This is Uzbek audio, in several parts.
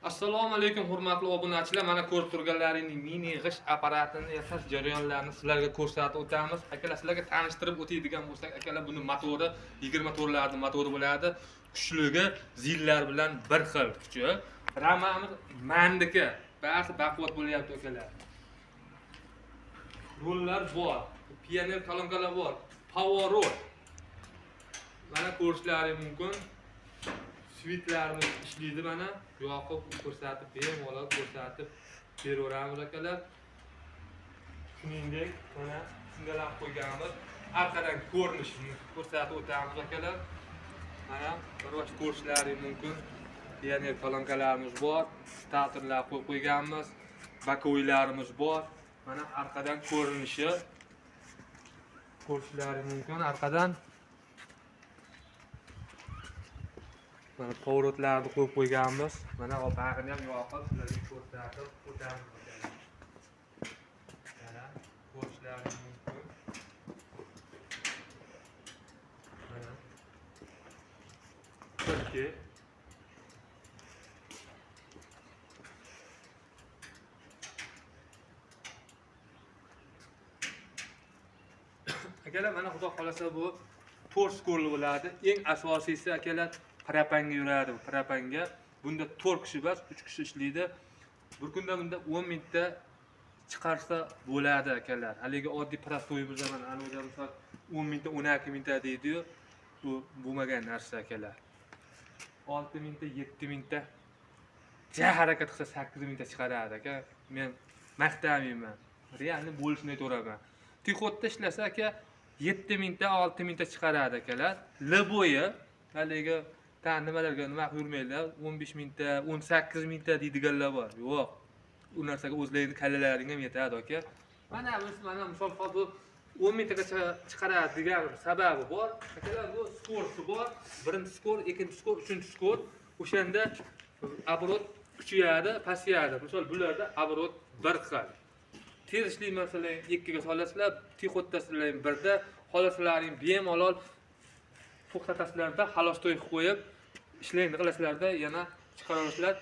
Assalomu alaykum hurmatli obunachilar. Mana ko'rib turganlaringning mini g'ish apparatini yasash jarayonlarini sizlarga ko'rsatib o'tamiz. Akalar, sizlarga tanishtirib o'tadigan bo'lsak, akalar buni motori 24 larning motori bo'ladi. Kuchligi zillar bilan bir xil kuchi. Ramamiz mandiki. Ba'zi baquvvat bo'lyapti akalar. Rollar bor. Pioner kolonkalar bor. Power roll. Mana ko'rishlaringiz mumkin. Svitlarimiz ishlaydi mana. Yoqib ko'rsatib bemalol ko'rsatib beraveramiz akalar. Shuningdek, mana shundalar qo'yganmiz. Arqadan ko'rinishini ko'rsatib o'tamiz akalar. Mana biroz ko'rishlaringiz mumkin. Pioner kolonkalarimiz bor, starterlar qo'yib qo'yganmiz. Bakoylarimiz bor. Mana arqadan ko'rinishi ko'rishlaringiz mumkin arqadan. Mana pоворotlarni qo'yib qo'yganmiz. Mana bag'ini ham yoqib sizlarga ko'rsatib o'tamiz. Mana ko'rishlaringiz mumkin. Mana Turkiya akalar, mana xudo xolasa bu 4 skorli bo'ladi. Eng asosiysi akalar propanga yuradi. Propanga bunda 4 kishi bas, 3 kishi ishlaydi. Bir kunda bunda 10 mingta chiqarsa bo'ladi akalar. Haligi oddiy prostoyimizda mana aniqda misol 10 mingta, 12 mingta deydi-yu. Bu bo'lmagan narsa akalar. 6 mingta, 7 mingta harakat qilsa 8 mingta chiqaradi aka. Men maqtamayman. Realni bo'lishini aytiraman. Tixotda ishlasa aka 7 mingta, 6 mingta chiqaradi akalar. Liboyi haligi nimalarga nima yurmaylar, 15 mingta, 18 mingta deydiganlar bor. Yo'q. U narsaga o'zlaringning kallalaring ham yetadi aka. Mana biz misol bu 10 mingtagacha chiqaradi degan sababi bor. Akalar, bu skorsi bor. Birinchi skor, ikkinchi skor, uchinchi skor. O'shanda оборот kuchayadi, pasayadi. Misol bularda оборот bir xil. Tezishlik masalan 2 ga solasizlar, tixotdasizlar 1 da, xolasizlaring bemalol to'xtatasizlarda xalostoy qo'yib ishlayni qilasizlarda yana chiqaraverasizlar.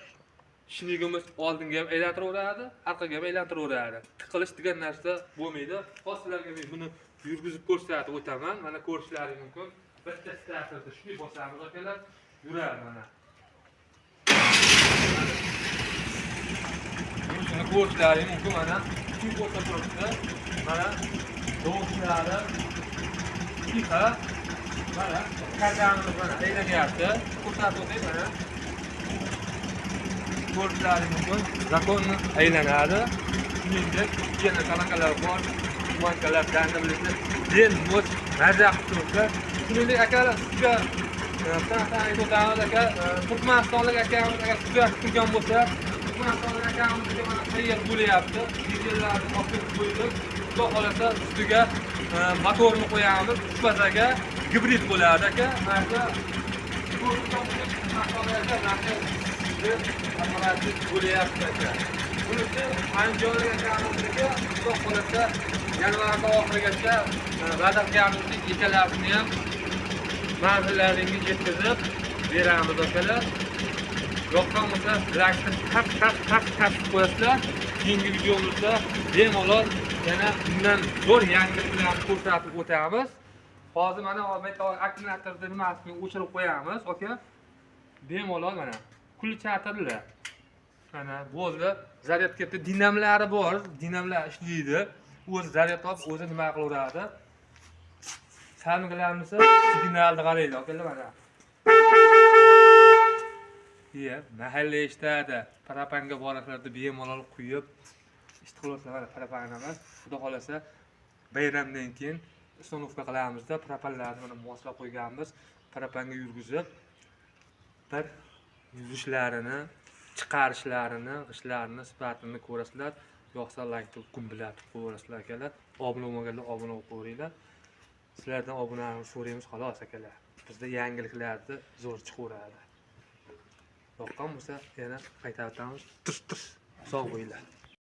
Shinigimiz oldinga ham aylantiraveradi, orqaga ham aylantiraveradi. Tiqilish degan narsa bo'lmaydi. Hozirlarga men buni yurgizib ko'rsatib o'taman. Mana ko'rishlaringiz mumkin. Bitta starterda shuni bosamiz akalar, yuradi mana. Buni ko'rishlaringiz mumkin mana. Shu o'ta turibdi. Mana do'stlari tiqa mana kardanimiz mana aylanyapti. Ko'rsatib o'tay mana. Ko'rishlaringiz mumkin. Zakonni aylanadi. Shuningdek, yana kolonkalar bor. Tumankalar dandimlikni den mo'ch maza qilib turibdi. Shuningdek akalar, sizga aytib o'tamiz aka, Turkmanistonlik akamiz agar sizga turgan bo'lsa, Turkmanistonlik akamizga mana tayyor bo'lyapti. Dizellarni olib qo'ydik. Xudo xolasa ustiga motorni qo'yamiz. Uchbazaga gibrid bo'ladi aka. Mana apparat bo'lyapti aka. Bunisi Andijonlik akamizga xudo xolasa yanvar oxirigacha va'da qilganimizdek yetalarni ham manzillaringiz yetkazib beramiz akalar. Yoqqan bo'lsa like'ni tap qo'yasizlar. Keyingi videomizda bemalol yana bundan zo'r yangiliklarni ko'rsatib o'tamiz. Hozir mana akkumulyatorni nimasini o'chirib qo'yamiz aka. Bemalol mana kulli chatirlar. Mana bo'ldi. Zaryadka dinamlari bor, dinamlar ishlaydi. O'zi zaryad olib, o'zi nima qilaveradi. Salmgalarimiz signalni qaraydi akalar mana. Mahalla eshitadi. Propanga boraslarda bemalol quyib ishtiqloslar mana propanamiz. Xudo xolasa bayramdan keyin uстановка qilamizda, propanlarni mana moslab qo'yganmiz. Propanga yurgizib bir yuzishlarini, chiqarishlarini, g'ishlarini, sifatini ko'rasizlar. Yo'qsa like qumbilatib qo'yasizlar akalar. Obuna bo'lmaganlar obuna bo'lib qo'yinglar. Sizlardan obunalarni so'raymiz xolos akalar. Bizda yangiliklarni zo'r chiqaveradi. Yoqqan bo'lsa yana qaytarib o'tamiz. Sog' bo'linglar.